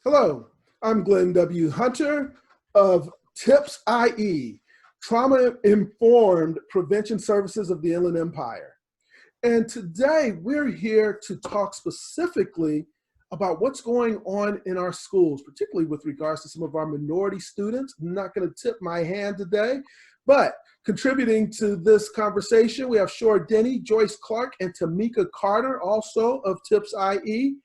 Hello, I'm Glenn W. Hunter of TIPS IE, Trauma-Informed Prevention Services of the Inland Empire. And today we're here to talk specifically about what's going on in our schools, particularly with regards to some of our minority students. I'm not going to tip my hand today, but contributing to this conversation, we have Shor Denny, Joyce Clark, and Tamika Carter, also of TIPS IE.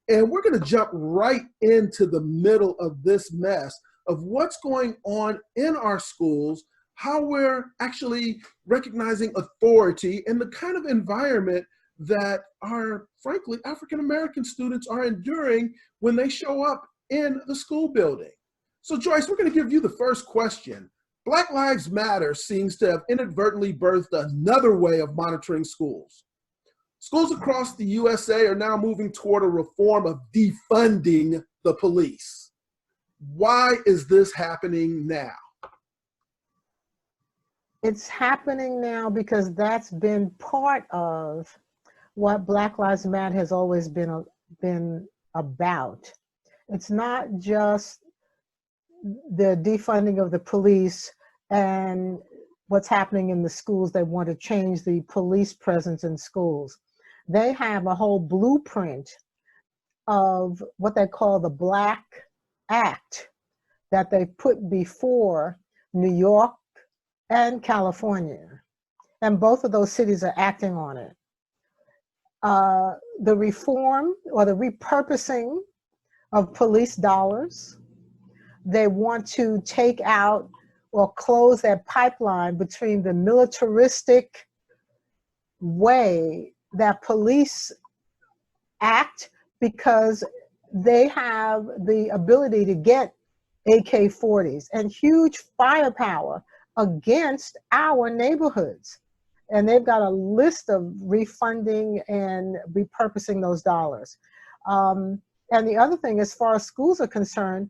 And we're going to jump right into the middle of this mess of what's going on in our schools, how we're actually recognizing authority, and the kind of environment that our, frankly, African-American students are enduring when they show up in the school building. So Joyce, we're going to give you the first question. Black Lives Matter seems to have inadvertently birthed another way of monitoring schools. Schools across the USA are now moving toward a reform of defunding the police. Why is this happening now? It's happening now because that's been part of what Black Lives Matter has always been about. It's not just the defunding of the police and what's happening in the schools. They want to change the police presence in schools. They have a whole blueprint of what they call the Black Act that they put before New York and California. And both of those cities are acting on it. The reform or the repurposing of police dollars. They want to take out or close that pipeline between the militaristic way that police act, because they have the ability to get AK-40s and huge firepower against our neighborhoods. And they've got a list of refunding and repurposing those dollars. And the other thing, as far as schools are concerned,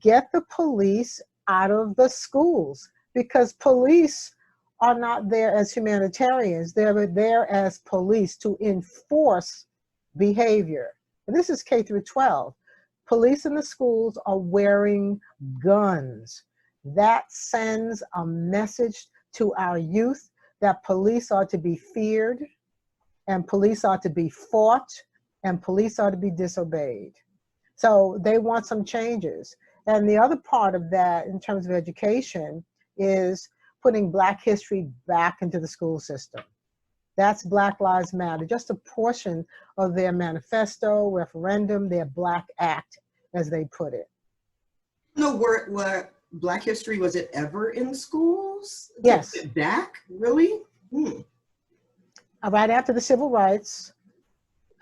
get the police out of the schools, because police are not there as humanitarians. They're there as police to enforce behavior. And this is K through 12. Police in the schools are wearing guns. That sends a message to our youth that police are to be feared, and police are to be fought, and police are to be disobeyed. So they want some changes. And the other part of that in terms of education is putting Black history back into the school system. That's Black Lives Matter, just a portion of their manifesto, referendum, their Black Act, as they put it. No, where Black history, was it ever in schools? Yes. Back, really? Right after the civil rights,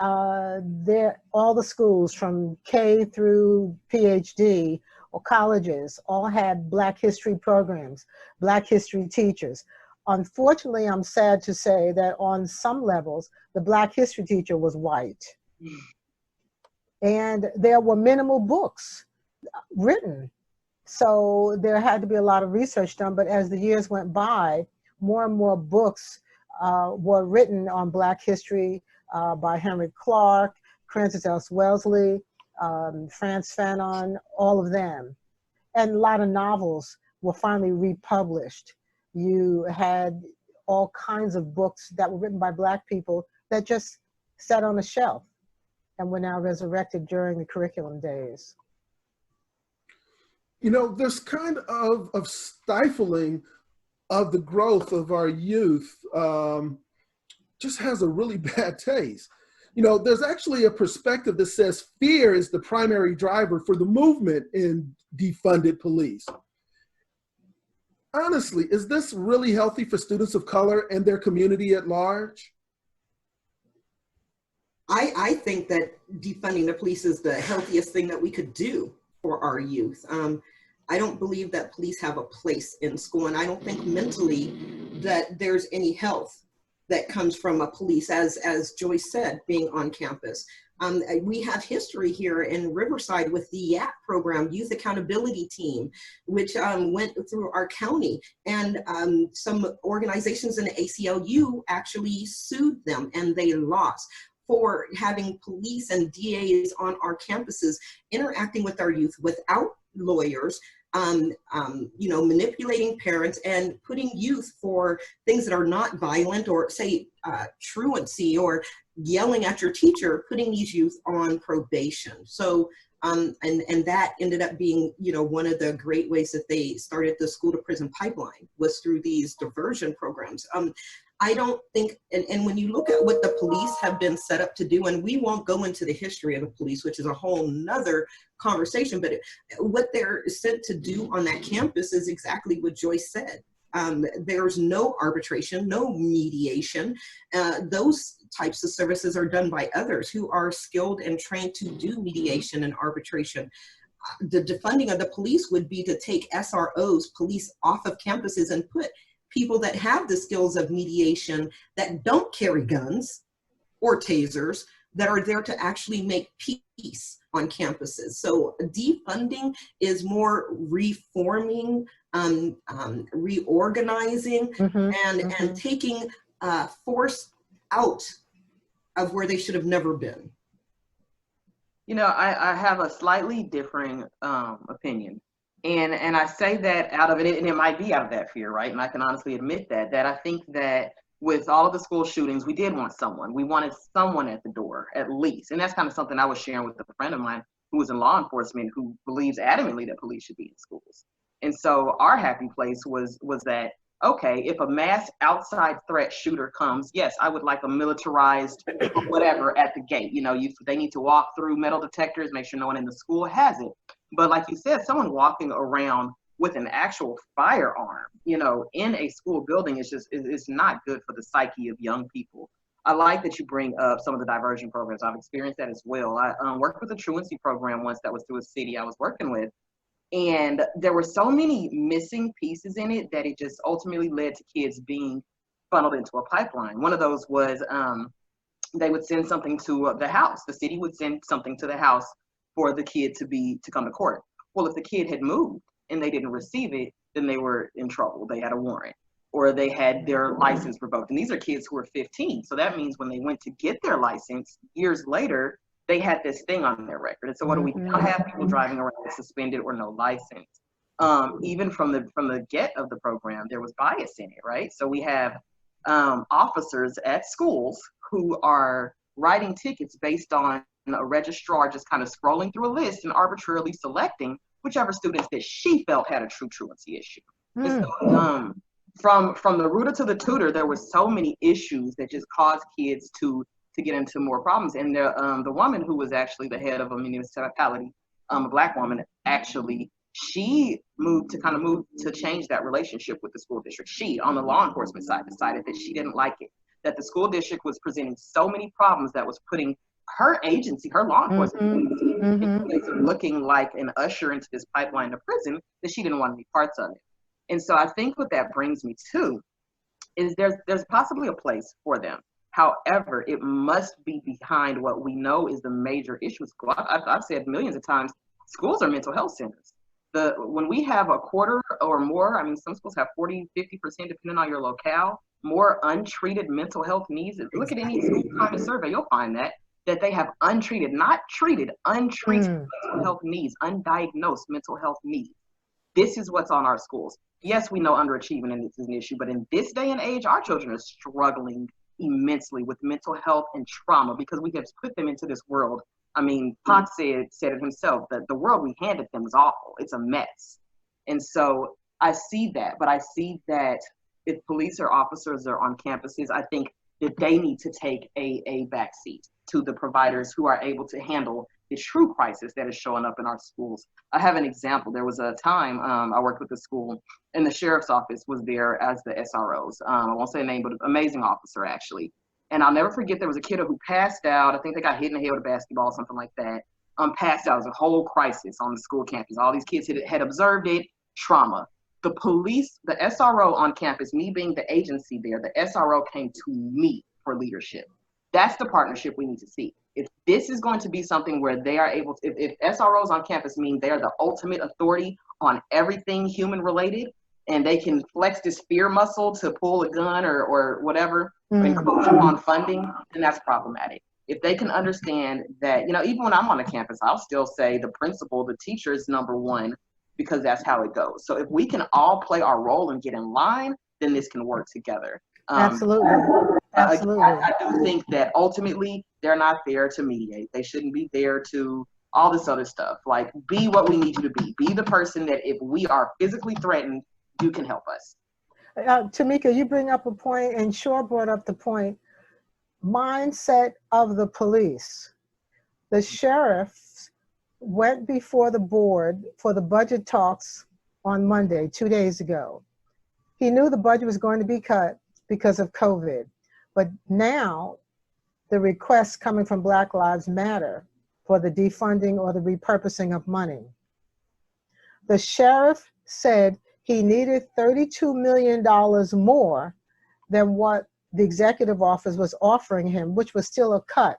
all the schools from K through PhD or colleges all had Black history programs, Black history teachers. Unfortunately, I'm sad to say that on some levels, the Black history teacher was white. And there were minimal books written. So there had to be a lot of research done, but as the years went by, more and more books were written on Black history by Henry Clark, Francis L. Wellesley, Frantz Fanon, all of them. And a lot of novels were finally republished. You had all kinds of books that were written by Black people that just sat on a shelf and were now resurrected during the curriculum days. You know, this kind of stifling of the growth of our youth just has a really bad taste. You know, there's actually a perspective that says fear is the primary driver for the movement in defunded police. Honestly, is this really healthy for students of color and their community at large? I think that defunding the police is the healthiest thing that we could do for our youth. I don't believe that police have a place in school, and I don't think mentally that there's any health that comes from a police, as Joyce said, being on campus. We have history here in Riverside with the YAP program, Youth Accountability Team, which went through our county, and some organizations in the ACLU actually sued them and they lost. for having police and DAs on our campuses interacting with our youth without lawyers, manipulating parents and putting youth for things that are not violent or say truancy or yelling at your teacher, putting these youth on probation. So, and that ended up being, one of the great ways that they started the school to prison pipeline was through these diversion programs. I don't think, and when you look at what the police have been set up to do, and we won't go into the history of the police, which is a whole nother conversation, but what they're sent to do on that campus is exactly what Joyce said. There's no arbitration, no mediation. Those types of services are done by others who are skilled and trained to do mediation and arbitration. The defunding of the police would be to take SROs, police, off of campuses and put people that have the skills of mediation that don't carry guns or tasers, that are there to actually make peace on campuses. So defunding is more reforming, reorganizing, and taking force out of where they should have never been. I have a slightly differing opinion. And I say that out of it, and it might be out of that fear, right? And I can honestly admit that I think that with all of the school shootings, we did want someone. We wanted someone at the door, at least. And that's kind of something I was sharing with a friend of mine who was in law enforcement, who believes adamantly that police should be in schools. And so our happy place was that, okay, if a mass outside threat shooter comes, yes, I would like a militarized whatever at the gate. They need to walk through metal detectors, make sure no one in the school has it. But like you said, someone walking around with an actual firearm, in a school building is not good for the psyche of young people. I like that you bring up some of the diversion programs. I've experienced that as well. I worked with a truancy program once that was through a city I was working with. And there were so many missing pieces in it that it just ultimately led to kids being funneled into a pipeline. One of those was they would send something to the house. The city would send something to the house for the kid to come to court. Well, if the kid had moved and they didn't receive it, then they were in trouble. They had a warrant or they had their license revoked. And these are kids who were 15. So that means when they went to get their license years later, they had this thing on their record. And so what do we now have? People driving around with suspended or no license. Even from the get of the program, there was bias in it, right? So we have officers at schools who are writing tickets based on a registrar just kind of scrolling through a list and arbitrarily selecting whichever students that she felt had a true truancy issue. And so, from the rooter to the tutor, there were so many issues that just caused kids to get into more problems. And the woman who was actually the head of a municipality, a Black woman, actually, she moved to change that relationship with the school district. She, on the law enforcement side, decided that she didn't like it, that the school district was presenting so many problems that was putting her agency, her law enforcement agency, looking like an usher into this pipeline to prison, that she didn't want to be parts of it. And so I think what that brings me to is there's possibly a place for them. However, it must be behind what we know is the major issue with school. I've said millions of times, schools are mental health centers. When we have a quarter or more, some schools have 40, 50%, depending on your locale, more untreated mental health needs. If you look at any school climate survey, you'll find that they have untreated, not treated, untreated mental health needs, undiagnosed mental health needs. This is what's on our schools. Yes, we know underachievement is an issue, but in this day and age, our children are struggling immensely with mental health and trauma because we have put them into this world. Pac said it himself, that the world we handed them is awful. It's a mess. And so I see that, but I see that if police or officers are on campuses, I think that they need to take a backseat to the providers who are able to handle the true crisis that is showing up in our schools. I have an example. There was a time I worked with the school, and the sheriff's office was there as the SROs. I won't say a name, but an amazing officer, actually. And I'll never forget, there was a kid who passed out. I think they got hit in the head with a basketball, something like that. Passed out. It was a whole crisis on the school campus. All these kids had observed it, trauma. The police, the SRO on campus, me being the agency there, the SRO came to me for leadership. That's the partnership we need to see. If this is going to be something where they are able to, if SROs on campus mean they're the ultimate authority on everything human related, and they can flex this fear muscle to pull a gun or whatever, encroach upon funding, then that's problematic. If they can understand that, even when I'm on the campus, I'll still say the principal, the teacher is number one, because that's how it goes. So if we can all play our role and get in line, then this can work together. Absolutely. Absolutely. I do think that ultimately they're not there to mediate. They shouldn't be there to all this other stuff. Like, be what we need you to be. Be the person that if we are physically threatened, you can help us. Tamika, you bring up a point, and Shor brought up the point, mindset of the police. The sheriffs went before the board for the budget talks on Monday, 2 days ago. He knew the budget was going to be cut because of COVID, but now the requests coming from Black Lives Matter for the defunding or the repurposing of money. The sheriff said he needed $32 million more than what the executive office was offering him, which was still a cut.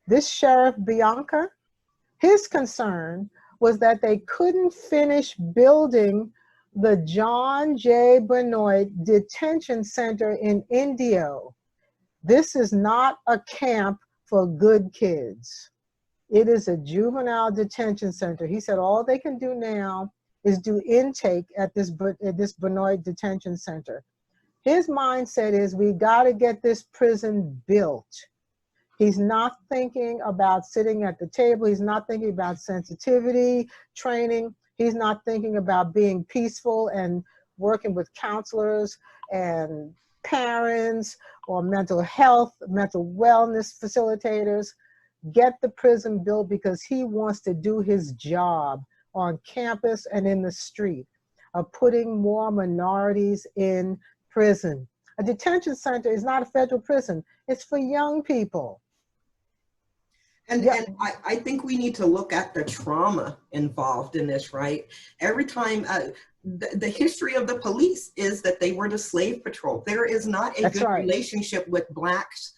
This Sheriff Bianca, his concern was that they couldn't finish building the John J. Benoit Detention Center in Indio. This is not a camp for good kids. It is a juvenile detention center. He said all they can do now is do intake at this Benoit Detention Center. His mindset is, we got to get this prison built. He's not thinking about sitting at the table. He's not thinking about sensitivity training. He's not thinking about being peaceful and working with counselors and parents or mental health, mental wellness facilitators. Get the prison built because he wants to do his job on campus and in the street of putting more minorities in prison. A detention center is not a federal prison. It's for young people. And I think we need to look at the trauma involved in this, right? Every time, the history of the police is that they were the slave patrol. There is not a good relationship with Blacks,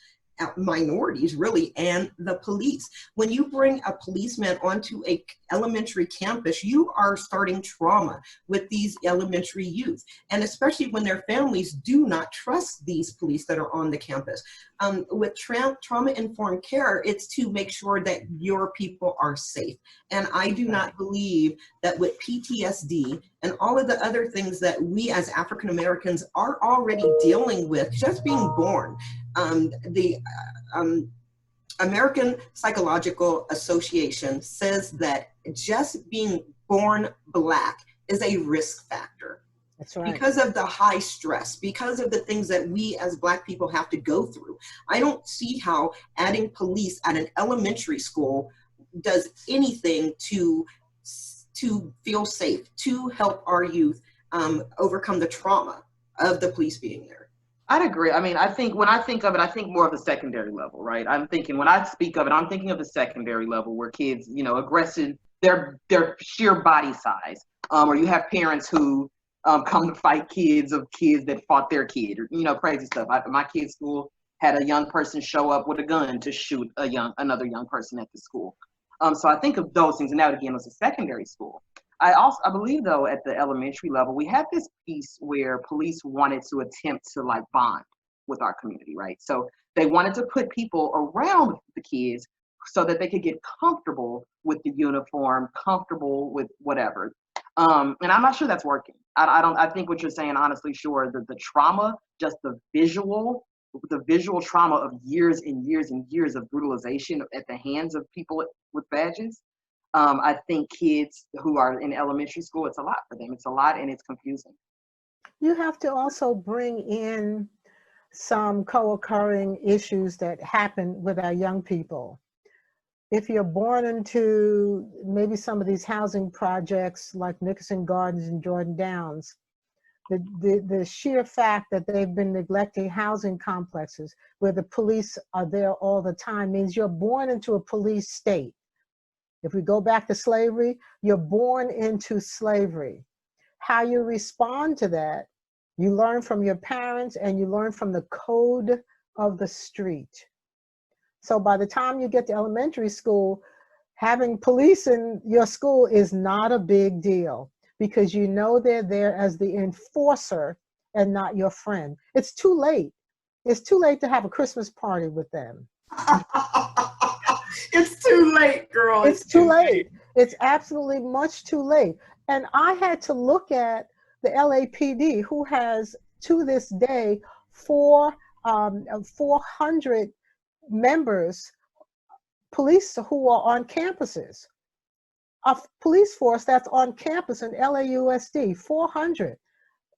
minorities really, and the police. When you bring a policeman onto a elementary campus, you are starting trauma with these elementary youth, and especially when their families do not trust these police that are on the campus. With trauma-informed care, it's to make sure that your people are safe. And I do not believe that with PTSD and all of the other things that we as African Americans are already dealing with, just being born, the American Psychological Association says that just being born Black is a risk factor. That's right. Because of the high stress, because of the things that we as Black people have to go through. I don't see how adding police at an elementary school does anything to feel safe, to help our youth overcome the trauma of the police being there. I'd agree. I mean, I think when I think of it, I think more of the secondary level, right? I'm thinking, when I speak of it, I'm thinking of the secondary level where kids, aggressive, their sheer body size, or you have parents who come to fight kids that fought their kid, or, crazy stuff. My kid's school had a young person show up with a gun to shoot another young person at the school. So I think of those things, and that again was a secondary school. I believe though at the elementary level, we had this piece where police wanted to attempt to bond with our community, right? So they wanted to put people around the kids so that they could get comfortable with the uniform, comfortable with whatever. And I'm not sure that's working. I think what you're saying, honestly, Shor, the trauma, just the visual trauma of years and years and years of brutalization at the hands of people with badges. I think kids who are in elementary school, it's a lot for them. It's a lot and it's confusing. You have to also bring in some co-occurring issues that happen with our young people. If you're born into maybe some of these housing projects like Nickerson Gardens and Jordan Downs, the sheer fact that they've been neglecting housing complexes where the police are there all the time means you're born into a police state. If we go back to slavery, you're born into slavery. How you respond to that, you learn from your parents and you learn from the code of the street. So by the time you get to elementary school, having police in your school is not a big deal because you know they're there as the enforcer and not your friend. It's too late. It's too late to have a Christmas party with them. It's too late, girl. It's too late. It's absolutely much too late. And I had to look at the LAPD, who has to this day 400 members, police who are on campuses. A police force that's on campus in LAUSD, 400.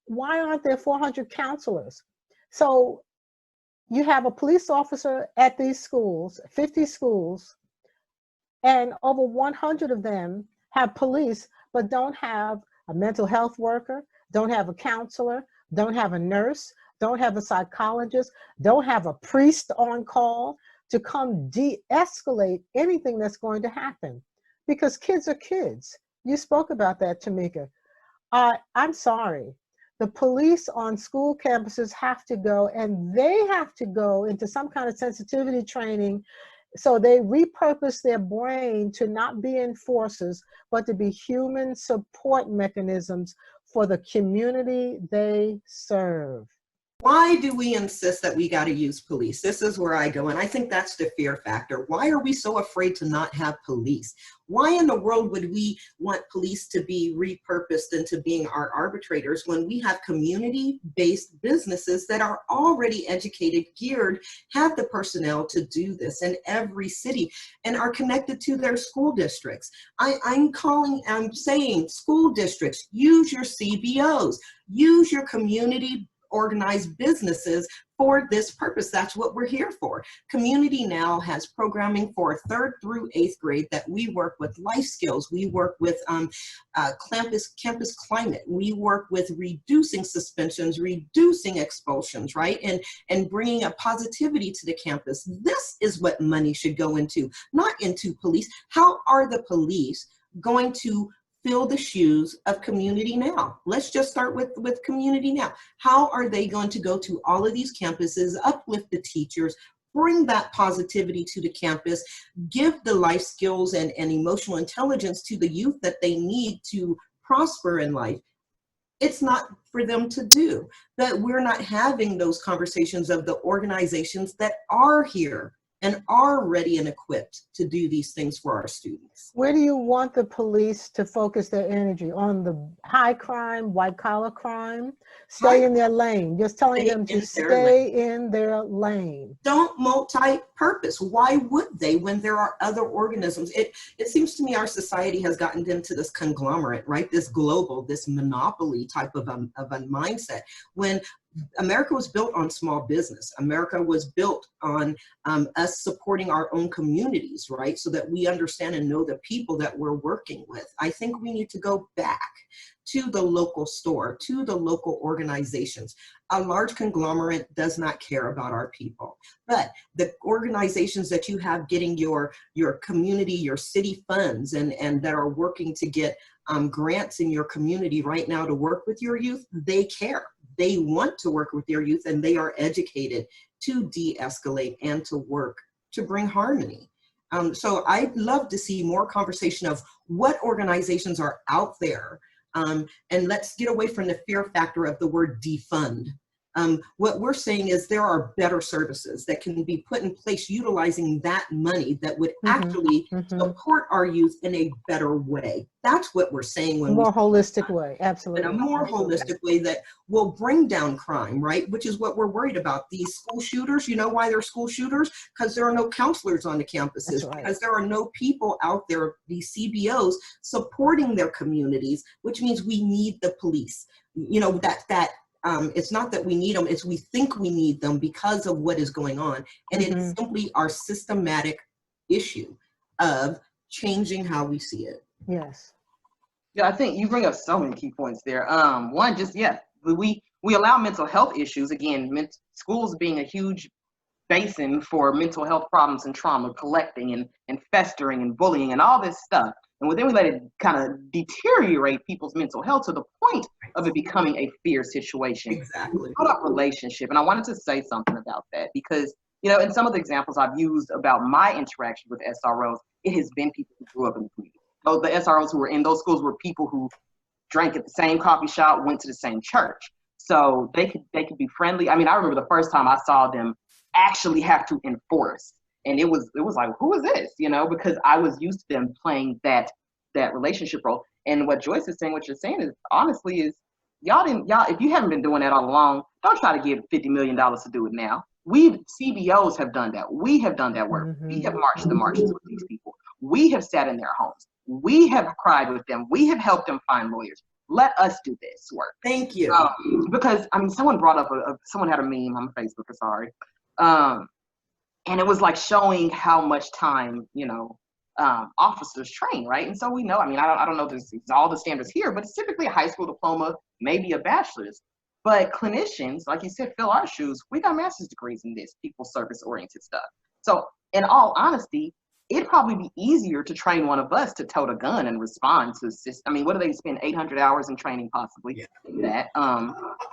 Why aren't there 400 counselors? So you have a police officer at these schools, 50 schools, and over 100 of them have police, but don't have a mental health worker, don't have a counselor, don't have a nurse, don't have a psychologist, don't have a priest on call to come de-escalate anything that's going to happen. Because kids are kids. You spoke about that, Tamika. I'm sorry. The police on school campuses have to go, and they have to go into some kind of sensitivity training. So they repurpose their brain to not be enforcers, but to be human support mechanisms for the community they serve. Why do we insist that we got to use police? This is where I go, and I think that's the fear factor. Why are we so afraid to not have police? Why in the world would we want police to be repurposed into being our arbitrators when we have community-based businesses that are already educated, geared, have the personnel to do this in every city and are connected to their school districts? I'm saying school districts, use your CBOs, use your community organized businesses for this purpose. That's what we're here for. Community Now has programming for 3rd through 8th grade that we work with life skills. We work with campus climate. We work with reducing suspensions, reducing expulsions, right? And bringing a positivity to the campus. This is what money should go into, not into police. How are the police going to fill the shoes of Community Now? Let's just start with Community Now. How are they going to go to all of these campuses, uplift the teachers, bring that positivity to the campus, give the life skills and emotional intelligence to the youth that they need to prosper in life? It's not for them to do. That we're not having those conversations of the organizations that are here and are ready and equipped to do these things for our students. Where do you want the police to focus their energy? On the high crime, white collar crime? Stay in their lane. Just telling them to stay in their lane. Don't multi-purpose. Why would they when there are other organisms? It seems to me our society has gotten into this conglomerate, right? This global, this monopoly type of a mindset, when America was built on small business. America was built on us supporting our own communities, right? So that we understand and know the people that we're working with. I think we need to go back to the local store, to the local organizations. A large conglomerate does not care about our people, but the organizations that you have getting your community, your city funds, and that are working to get grants in your community right now to work with your youth, they care. They want to work with their youth, and they are educated to de-escalate and to work to bring harmony. So I'd love to see more conversation of what organizations are out there, and let's get away from the fear factor of the word defund. What we're saying is there are better services that can be put in place utilizing that money that would actually support our youth in a better way. That's what we're saying. When more holistic way, absolutely. In a more holistic way that will bring down crime, right? Which is what we're worried about. These school shooters, you know why they're school shooters? Because there are no counselors on the campuses, right. Because there are no people out there, these CBOs, supporting their communities, which means we need the police. You know, it's not that we need them, it's we think we need them because of what is going on. And it's simply our systematic issue of changing how we see it. Yes. Yeah, I think you bring up so many key points there. One, just, we allow mental health issues, again, schools being a huge basin for mental health problems and trauma, collecting and festering and bullying and all this stuff. And then we let it kind of deteriorate people's mental health to the point of it becoming a fear situation. Exactly. What about relationship? And I wanted to say something about that because, you know, in some of the examples I've used about my interaction with SROs, it has been people who grew up in the community. So the SROs who were in those schools were people who drank at the same coffee shop, went to the same church. So they could be friendly. I mean, I remember the first time I saw them actually have to enforce And it was like, who is this? You know, because I was used to them playing that relationship role. And what Joyce is saying, what you're saying is honestly is y'all, if you haven't been doing that all along, don't try to give $50 million to do it now. CBOs have done that. We have done that work. We have marched the marches with these people. We have sat in their homes. We have cried with them. We have helped them find lawyers. Let us do this work. Thank you. Because I mean, someone brought up someone had a meme on Facebook. Sorry, and it was like showing how much time officers train, right? And so we know. I mean, I don't know this all the standards here, but it's typically a high school diploma, maybe a bachelor's. But clinicians, like you said, fill our shoes. We got master's degrees in this people service oriented stuff. So in all honesty, it'd probably be easier to train one of us to tote a gun and respond to assist. I mean, what do they spend 800 hours in training possibly? Yeah. That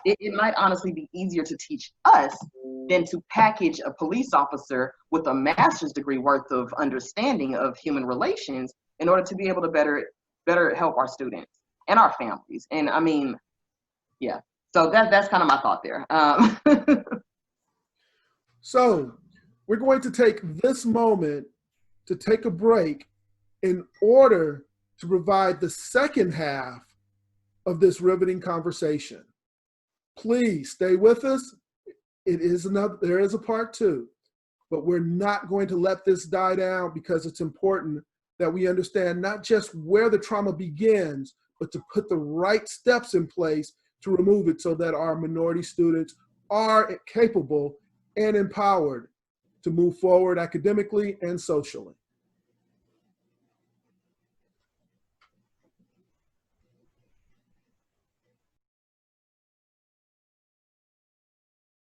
it might honestly be easier to teach us than to package a police officer with a master's degree worth of understanding of human relations in order to be able to better help our students and our families. And I mean, yeah. So that's kind of my thought there. So we're going to take this moment to take a break in order to provide the second half of this riveting conversation. Please stay with us. There is a part two, but we're not going to let this die down because it's important that we understand not just where the trauma begins, but to put the right steps in place to remove it so that our minority students are capable and empowered to move forward academically and socially.